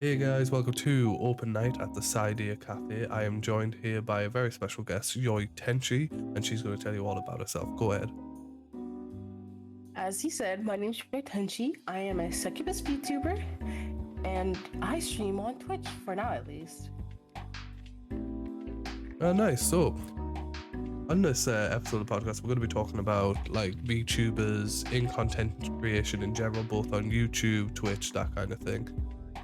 Hey guys, welcome to Open Night at the Cydeer Café. I am joined here by a very special guest, You Tenshi, and she's going to tell you all about herself. Go ahead. As he said, my name is You Tenshi. I am a succubus VTuber, and I stream on Twitch for now, at least. Nice. So, on this episode of the podcast, we're going to be talking about like VTubers in content creation in general, both on YouTube, Twitch, that kind of thing.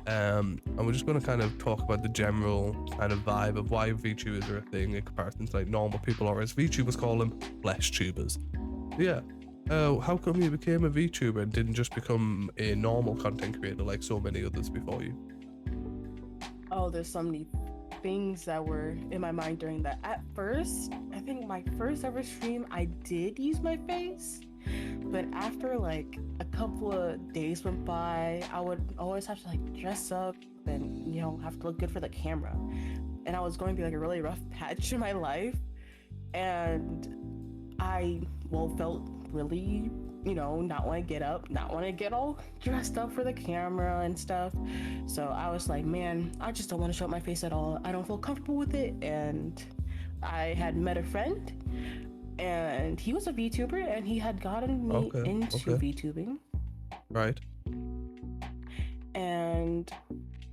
And we're just going to kind of talk about the general kind of vibe of why VTubers are a thing in comparison to like normal people, or as VTubers call them, flesh tubers. Yeah. How come you became a VTuber and didn't just become a normal content creator like so many others before you? Oh, there's so many things that were in my mind during that. At first, I think my first ever stream, I did use my face. But after like a couple of days went by, I would always have to like dress up and, have to look good for the camera. And I was going through like a really rough patch in my life. And I, felt really, not want to get up, not want to get all dressed up for the camera and stuff. So I was like, man, I just don't want to show up my face at all. I don't feel comfortable with it. And I had met a friend, and he was a VTuber, and he had gotten me into VTubing. Right. And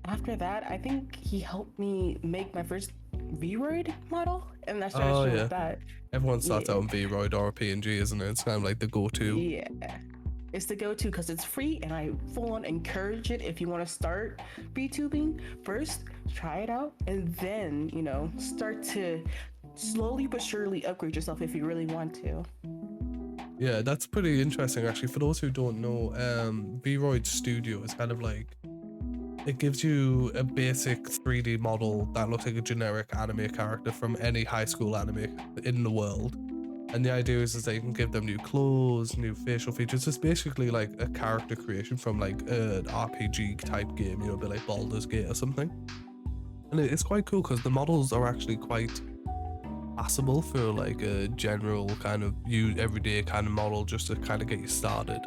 after that, I think he helped me make my first Vroid model, and I started showing with that. Everyone starts out on Vroid or a PNG, isn't it? It's kind of like the go-to. Yeah, it's the go-to because it's free, and I full-on encourage it. If you want to start VTubing, first try it out, and then start to slowly but surely upgrade yourself if you really want to. Yeah, that's pretty interesting actually. For those who don't know, Vroid Studio is kind of like, it gives you a basic 3D model that looks like a generic anime character from any high school anime in the world. And the idea is that you can give them new clothes, new facial features. It's basically like a character creation from like an RPG type game, a bit like Baldur's Gate or something. And it's quite cool because the models are actually quite passable for like a general kind of everyday kind of model, just to kind of get you started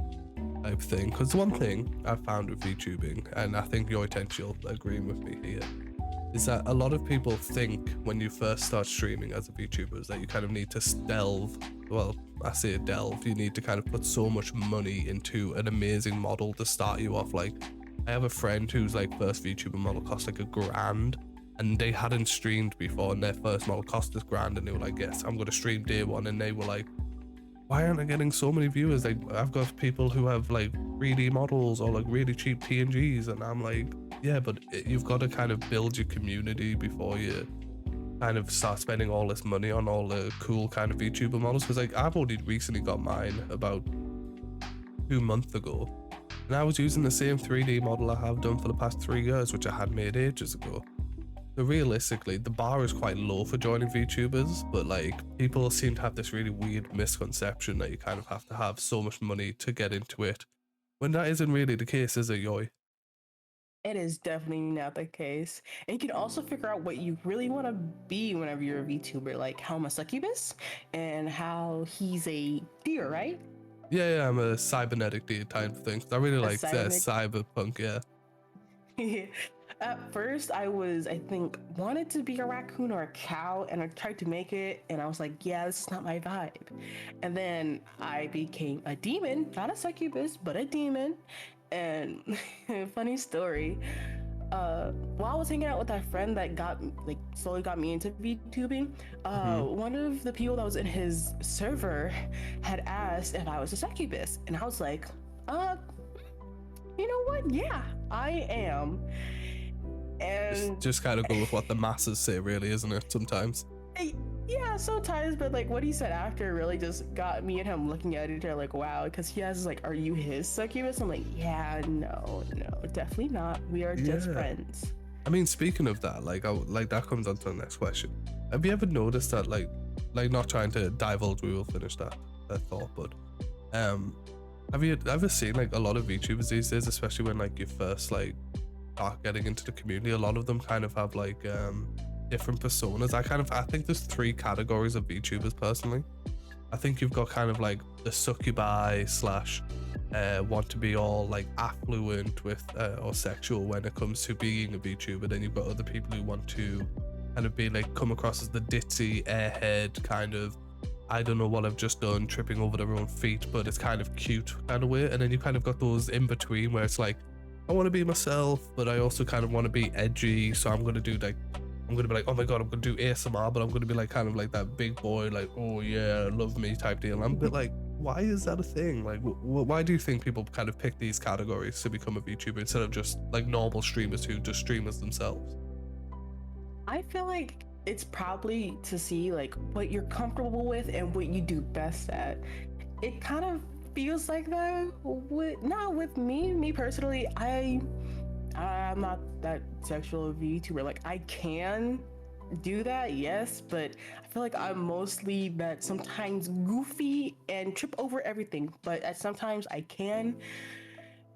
type thing. Because one thing I found with VTubing, and I think your attention will agree with me here, is that a lot of people think when you first start streaming as a VTuber is that you kind of need to delve, well, I say delve, you need to kind of put so much money into an amazing model to start you off. Like, I have a friend whose like first VTuber model cost like $1,000, and they hadn't streamed before, and their first model cost us $1,000, and they were like, yes, I'm going to stream day one. And they were like, why aren't I getting so many viewers? Like, I've got people who have like 3D models or like really cheap PNGs, and I'm like, yeah, but you've got to kind of build your community before you kind of start spending all this money on all the cool kind of VTuber models. Because like, I've only recently got mine about 2 months ago, and I was using the same 3D model I have done for the past 3 years, which I had made ages ago. So realistically, the bar is quite low for joining VTubers, but like, people seem to have this really weird misconception that you kind of have to have so much money to get into it, when that isn't really the case, is it, Yoy? It is definitely not the case. And you can also figure out what you really want to be whenever you're a VTuber, like how I'm a succubus and how he's a deer, right? Yeah, I'm a cybernetic deer type of thing. I really like cyberpunk, yeah. At first, I think, wanted to be a raccoon or a cow, and I tried to make it, and I was like, yeah, this is not my vibe. And then I became a demon, not a succubus, but a demon. And funny story, while I was hanging out with that friend that slowly got me into VTubing, one of the people that was in his server had asked if I was a succubus, and I was like, you know what? Yeah, I am. And just kind of go with what the masses say, really, isn't it? Sometimes. Yeah, sometimes, but like what he said after really just got me and him looking at each other like, wow, because he has like, are you his succubus? I'm like, yeah, no, definitely not. We are just friends. I mean, speaking of that, like that comes on to the next question. Have you ever noticed that, like not trying to divulge, we will finish that thought, but have you ever seen like a lot of VTubers these days, especially when like you first like start getting into the community, a lot of them kind of have like different personas. I think there's 3 categories of VTubers personally. I think you've got kind of like the succubi slash want to be all like affluent with or sexual when it comes to being a VTuber. Then you've got other people who want to kind of be like come across as the ditzy airhead kind of, I don't know what I've just done, tripping over their own feet, but it's kind of cute kind of way. And then you kind of got those in between where it's like, I want to be myself, but I also kind of want to be edgy. So I'm going to do like, I'm going to be like, oh my God, I'm going to do ASMR, but I'm going to be like kind of like that big boy, like, oh yeah, love me type deal. And I'm a bit like, why is that a thing? Like, why do you think people kind of pick these categories to become a VTuber instead of just like normal streamers who just stream as themselves? I feel like it's probably to see like what you're comfortable with and what you do best at. It kind of feels like that with not with me personally. I'm not that sexual VTuber. Like I can do that, yes, but I feel like I'm mostly that sometimes goofy and trip over everything. But at sometimes I can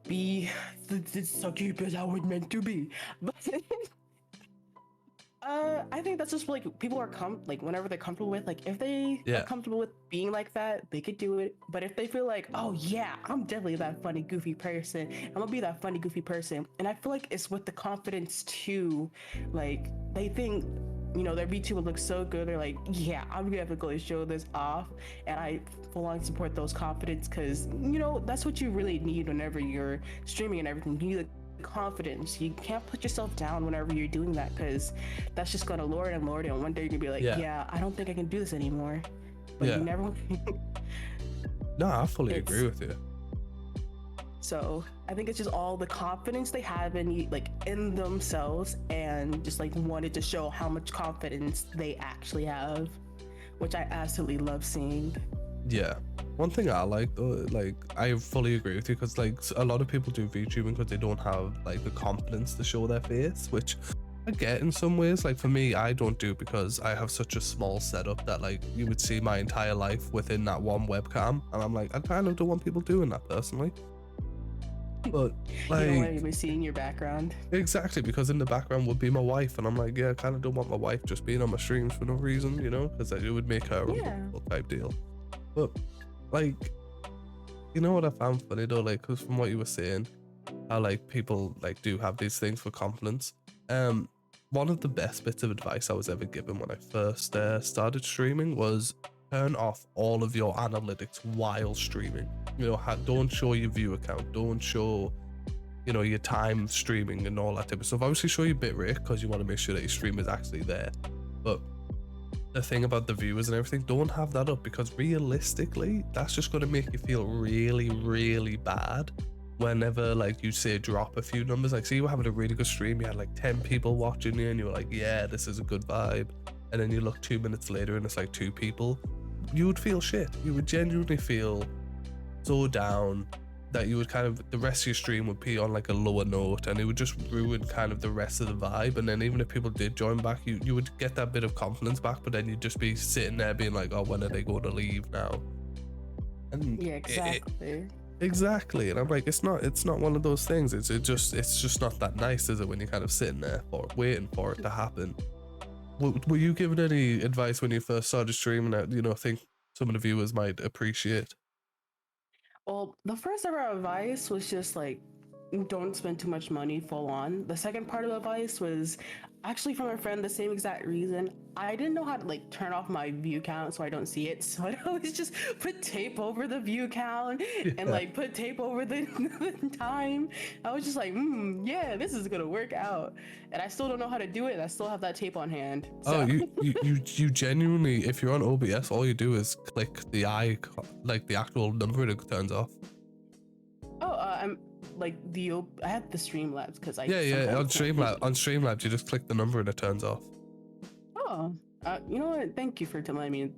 be the succubus I was meant to be. But I think that's just like people are like whenever they're comfortable with, like if they are Yeah. comfortable with being like that, they could do it. But if they feel like, oh yeah, I'm definitely that funny goofy person, I'm gonna be that funny goofy person. And I feel like it's with the confidence too. Like they think, you know, their VTuber looks so good. They're like, yeah, I'm gonna have to go show this off. And I full on support those confidence because you know that's what you really need whenever you're streaming and everything. You need confidence. You can't put yourself down whenever you're doing that because that's just gonna lower it and lower it, and one day you're gonna be like, yeah, I don't think I can do this anymore. But you never No, I fully agree with you. So I think it's just all the confidence they have in like in themselves and just like wanted to show how much confidence they actually have, which I absolutely love seeing. Yeah. One thing I like though, like I fully agree with you because like a lot of people do VTubing because they don't have like the confidence to show their face, which I get in some ways. Like for me, I don't do because I have such a small setup that like you would see my entire life within that one webcam, and I'm like, I kind of don't want people doing that personally. But like, you don't want anybody seeing your background. Exactly, because in the background would be my wife, and I'm like, yeah, I kind of don't want my wife just being on my streams for no reason, you know, because it would make her uncomfortable type deal. But like, you know what I found funny though, like, because from what you were saying, how like people like do have these things for confidence. One of the best bits of advice I was ever given when I first started streaming was turn off all of your analytics while streaming. You know, don't show your view account, don't show, you know, your time streaming and all that type of stuff. Obviously show your bitrate because you want to make sure that your stream is actually there. But the thing about the viewers and everything, don't have that up because realistically, that's just going to make you feel really, really bad whenever like you say drop a few numbers. Like, see, you were having a really good stream, you had like 10 people watching you and you were like, yeah, this is a good vibe. And then you look 2 minutes later and it's like 2 people. You would feel shit. You would genuinely feel so down that you would kind of, the rest of your stream would be on like a lower note and it would just ruin kind of the rest of the vibe. And then even if people did join back, you would get that bit of confidence back, but then you'd just be sitting there being like, oh, when are they going to leave now? And yeah, exactly. Exactly. And I'm like, it's not one of those things. It's just not that nice, is it, when you're kind of sitting there for waiting for it to happen. Were you given any advice when you first started streaming that, you know, think some of the viewers might appreciate? Well, the first ever advice was just like, don't spend too much money full on. The second part of the advice was actually from a friend, the same exact reason. I didn't know how to like turn off my view count so I don't see it. So I'd always just put tape over the view count and like put tape over the time. I was just like, yeah, this is gonna work out. And I still don't know how to do it. And I still have that tape on hand. So. Oh, you genuinely, if you're on OBS, all you do is click the icon, like the actual number, and it turns off. Oh, I'm like I have the Streamlabs because I on Streamlabs you just click the number and it turns off. Oh, you know what? Thank you for telling me.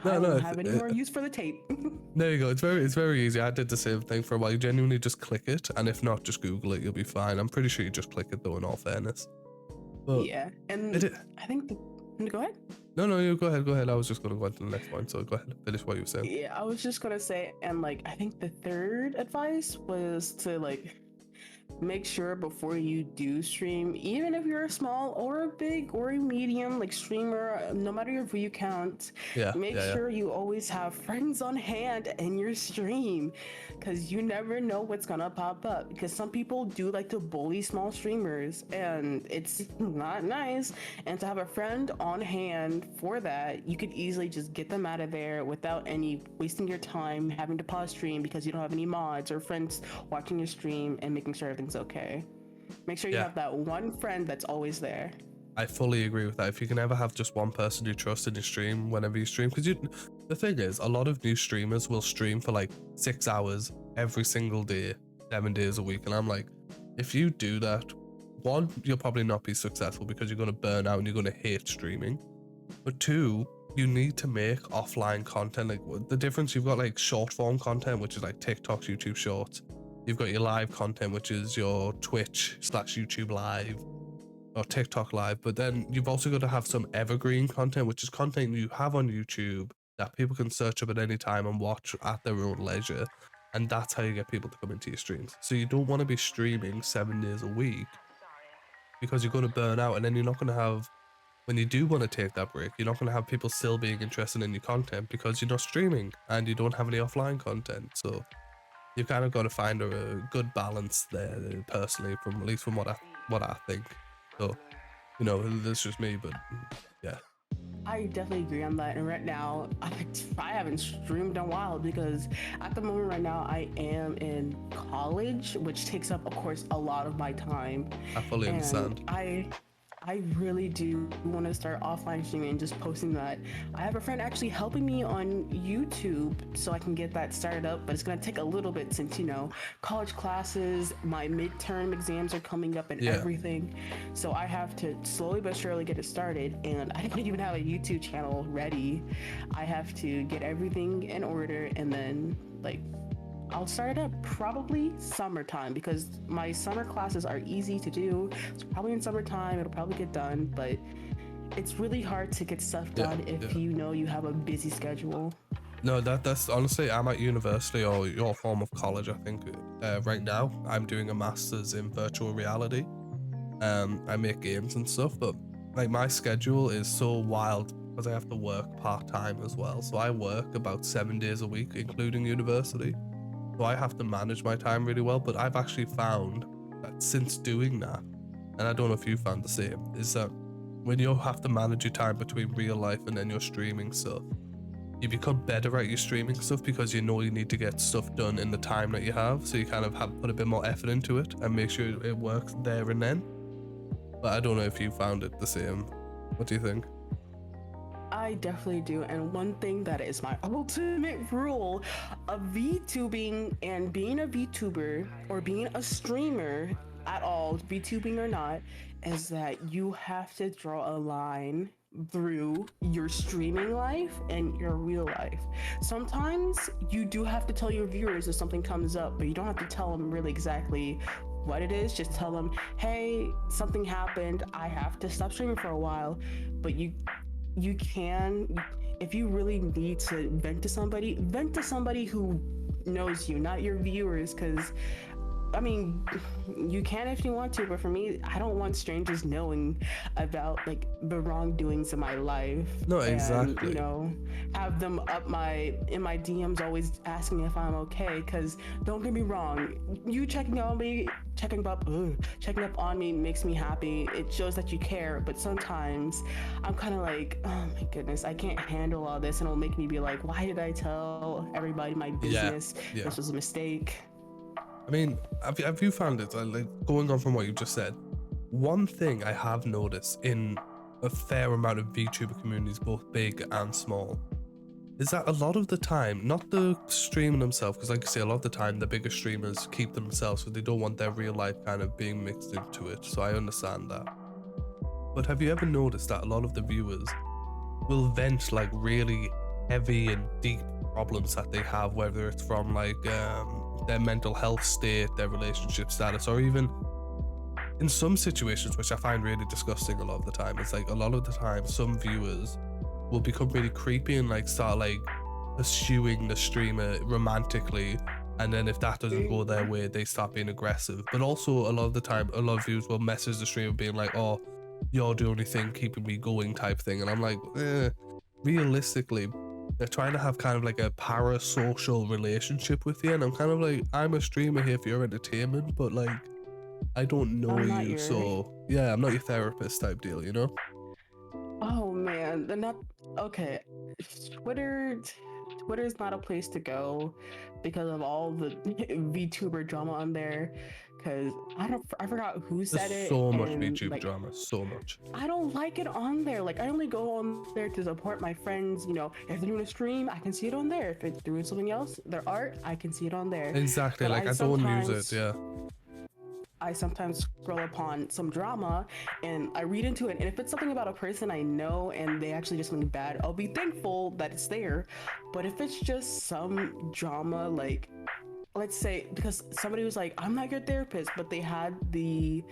No, I don't have any more use for the tape. There you go. It's very easy. I did the same thing for a while. You genuinely just click it, and if not, just Google it. You'll be fine. I'm pretty sure you just click it though. In all fairness. But yeah, and I think. Go ahead. No, you go ahead. I was just gonna go on to the next one. So go ahead and finish what you were saying. Yeah, I was just gonna say, and like I think the third advice was to like make sure before you do stream, even if you're a small or a big or a medium like streamer, no matter your view count, Yeah, make yeah, yeah. sure you always have friends on hand in your stream, because you never know what's gonna pop up. Because some people do like to bully small streamers, and it's not nice. And to have a friend on hand for that, you could easily just get them out of there without any wasting your time having to pause stream because you don't have any mods or friends watching your stream and making sure everything's okay. Make sure you Yeah. have that one friend that's always there. I fully agree with that. If you can ever have just one person you trust in your stream whenever you stream, because the thing is, a lot of new streamers will stream for like 6 hours every single day, 7 days a week, and I'm like, if you do that, one, you'll probably not be successful because you're going to burn out and you're going to hate streaming. But two, you need to make offline content. Like the difference, you've got like short form content, which is like TikToks, YouTube Shorts. You've got your live content, which is your Twitch/YouTube Live or TikTok Live. But then you've also got to have some evergreen content, which is content you have on YouTube that people can search up at any time and watch at their own leisure. And that's how you get people to come into your streams. So you don't want to be streaming 7 days a week because you're going to burn out, and then you're not going to have, when you do want to take that break, you're not going to have people still being interested in your content because you're not streaming and you don't have any offline content. So you've kind of got to find a good balance there, personally, from at least from what I think. So, you know, that's just me, but yeah. I definitely agree on that. And right now, I haven't streamed in a while because at the moment right now, I am in college, which takes up, of course, a lot of my time. I fully understand. I really do want to start offline streaming and just posting that. I have a friend actually helping me on YouTube so I can get that started up, but it's going to take a little bit since, you know, college classes, my midterm exams are coming up and everything. So I have to slowly but surely get it started, and I don't even have a YouTube channel ready. I have to get everything in order, and then like I'll start it up probably summertime because my summer classes are easy to do. So probably in summertime it'll probably get done, but it's really hard to get stuff done if you know you have a busy schedule. No, that's honestly, I'm at university or your form of college, I think. Right now, I'm doing a master's in virtual reality. I make games and stuff, but like my schedule is so wild because I have to work part-time as well. So I work about 7 days a week, including university. So I have to manage my time really well, but I've actually found that since doing that, and I don't know if you found the same, is that when you have to manage your time between real life and then your streaming stuff, you become better at your streaming stuff because you know you need to get stuff done in the time that you have. So you kind of have put a bit more effort into it and make sure it works there and then. But I don't know if you found it the same. What do you think? I definitely do. And one thing that is my ultimate rule of VTubing and being a VTuber or being a streamer at all, VTubing or not, is that you have to draw a line through your streaming life and your real life. Sometimes you do have to tell your viewers if something comes up, but you don't have to tell them really exactly what it is. Just tell them, hey, something happened, I have to stop streaming for a while. But you can, if you really need to vent to somebody who knows you, not your viewers, because I mean, you can if you want to, but for me, I don't want strangers knowing about like the wrongdoings of my life. No, and, exactly. you know, have them in my DMs always asking if I'm okay. Because don't get me wrong, you checking up on me makes me happy. It shows that you care. But sometimes I'm kind of like, oh my goodness, I can't handle all this, and it'll make me be like, why did I tell everybody my business? This was a mistake. I mean, have you found it, like going on from what you just said, one thing I have noticed in a fair amount of VTuber communities, both big and small, is that a lot of the time, not the streaming themselves, because like I say, a lot of the time the bigger streamers keep themselves because they don't want their real life kind of being mixed into it, so I understand that. But have you ever noticed that a lot of the viewers will vent like really heavy and deep problems that they have, whether it's from like their mental health state, their relationship status, or even in some situations, which I find really disgusting a lot of the time, it's like a lot of the time some viewers will become really creepy and like start like pursuing the streamer romantically And then if that doesn't go their way, they start being aggressive. But also a lot of the time, a lot of viewers will message the streamer being like, oh, you're the only thing keeping me going type thing. And I'm like, realistically, they're trying to have kind of like a parasocial relationship with you. And I'm kind of like, I'm a streamer here for your entertainment, but like, I don't know you. So yeah, I'm not your therapist type deal, you know? Oh man, they're not okay. Twitter is not a place to go because of all the VTuber drama on there. Because I forgot who said There's it. so much and, VTuber like, drama, so much. I don't like it on there. Like, I only go on there to support my friends. You know, if they're doing a stream, I can see it on there. If it's doing something else, their art, I can see it on there. Exactly, But like I don't use it, yeah. I sometimes scroll upon some drama and I read into it. And if it's something about a person I know and they actually do something bad, I'll be thankful that it's there. But if it's just some drama, like, let's say, because somebody was like, I'm not your therapist, but they had they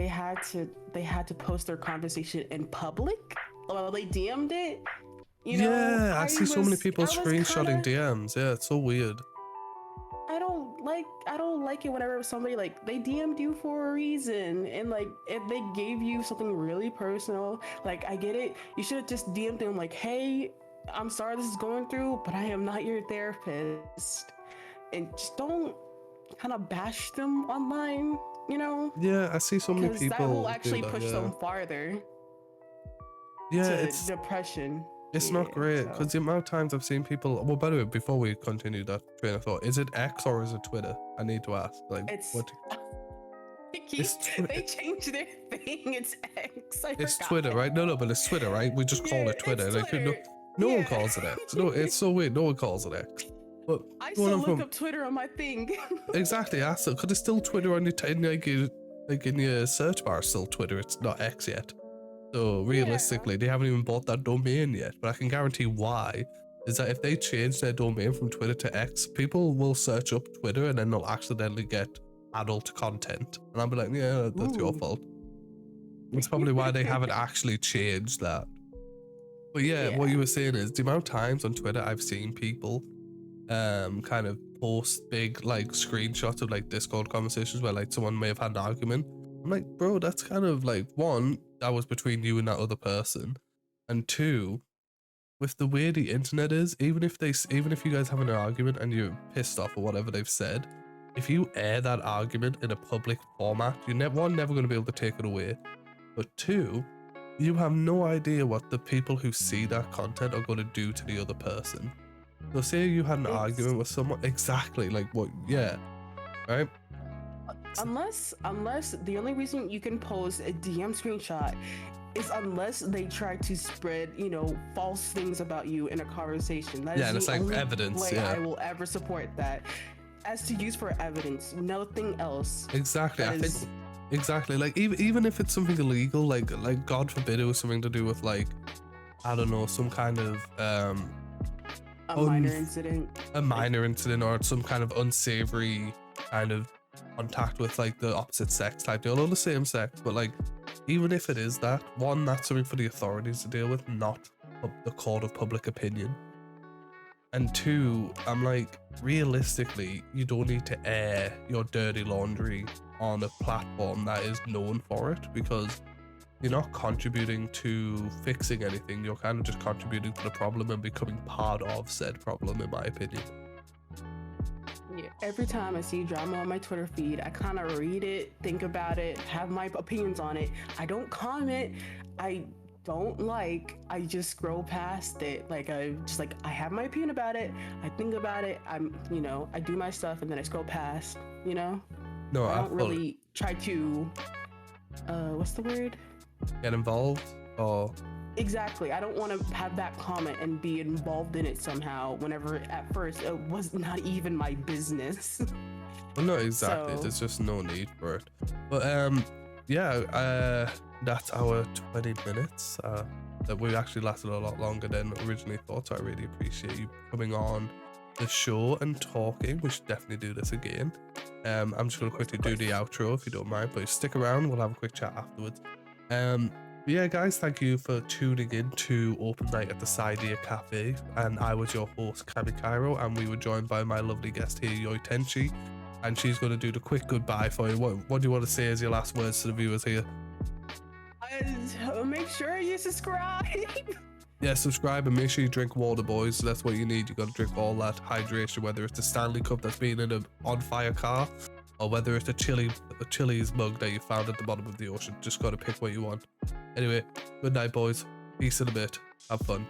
had to post their conversation in public. Well, they DM'd it. You know, yeah, I see so many people screenshotting DMs. Yeah, it's so weird. I don't like it whenever somebody, like, they DM'd you for a reason, and like if they gave you something really personal, like, I get it, you should have just DM'd them like, hey, I'm sorry this is going through, but I am not your therapist. And just don't kind of bash them online, you know? Yeah, I see so many people that will actually that, push them farther to it's depression. It's not great because the amount of times I've seen people. Well, by the way, before we continue that train of thought, is it X or is it Twitter? I need to ask. Like, what? They changed their thing. It's X. It's Twitter, right? No, but it's Twitter, right? We just call it Twitter. Like, no one calls it X. No, it's so weird. No one calls it X. But I still look up Twitter on my thing. Exactly. I still, because it's still Twitter on in your search bar. It's still Twitter. It's not X yet. So realistically, they haven't even bought that domain yet. But I can guarantee why is that if they change their domain from Twitter to X, people will search up Twitter and then they'll accidentally get adult content. And I'll be like, yeah, that's your fault. That's probably why they haven't actually changed that. But yeah, what you were saying is the amount of times on Twitter I've seen people kind of post big like screenshots of like Discord conversations where like someone may have had an argument. I'm like, bro, that's kind of like, one, that was between you and that other person, and two, with the way the internet is, even if you guys have an argument and you're pissed off or whatever they've said, if you air that argument in a public format, you're never going to be able to take it away, but two, you have no idea what the people who see that content are going to do to the other person. So say you had an argument with someone, exactly like what, right? Unless the only reason you can post a DM screenshot is unless they try to spread, you know, false things about you in a conversation. That is and it's the like only evidence. way I will ever support that, as to use for evidence, nothing else. Exactly. I think exactly. Like even if it's something illegal, like God forbid it was something to do with like, I don't know, some kind of a minor incident or some kind of unsavory kind of contact with like the opposite sex type deal or the same sex, but like even if it is that, one, that's something for the authorities to deal with, not the court of public opinion, and two, I'm like, realistically, you don't need to air your dirty laundry on a platform that is known for it, because you're not contributing to fixing anything. You're kind of just contributing to the problem and becoming part of said problem, in my opinion. Yeah, every time I see drama on my Twitter feed, I kind of read it, think about it, have my opinions on it. I don't comment. I just scroll past it. Like, I have my opinion about it. I think about it. I do my stuff and then I scroll past, you know? No, I don't really try to, what's the word? Get involved or... Exactly. I don't want to have that comment and be involved in it somehow, whenever at first it was not even my business. Well, no, exactly. So... There's just no need for it. But that's our 20 minutes. That we actually lasted a lot longer than originally thought. So I really appreciate you coming on the show and talking. We should definitely do this again. I'm just gonna quickly do the outro if you don't mind. But stick around. We'll have a quick chat afterwards. Yeah, guys, thank you for tuning in to Open Night at the Cydeer Cafe. And I was your host, KamiKairo, and we were joined by my lovely guest here, You Tenshi. And she's going to do the quick goodbye for you. What do you want to say as your last words to the viewers here? Make sure you subscribe. Yeah, subscribe and make sure you drink water, boys. That's what you need. You got to drink all that hydration, whether it's a Stanley Cup that's been in an on-fire car, or whether it's a Chili's mug that you found at the bottom of the ocean. Just got to pick what you want. Anyway, good night, boys. Peace in a bit. Have fun.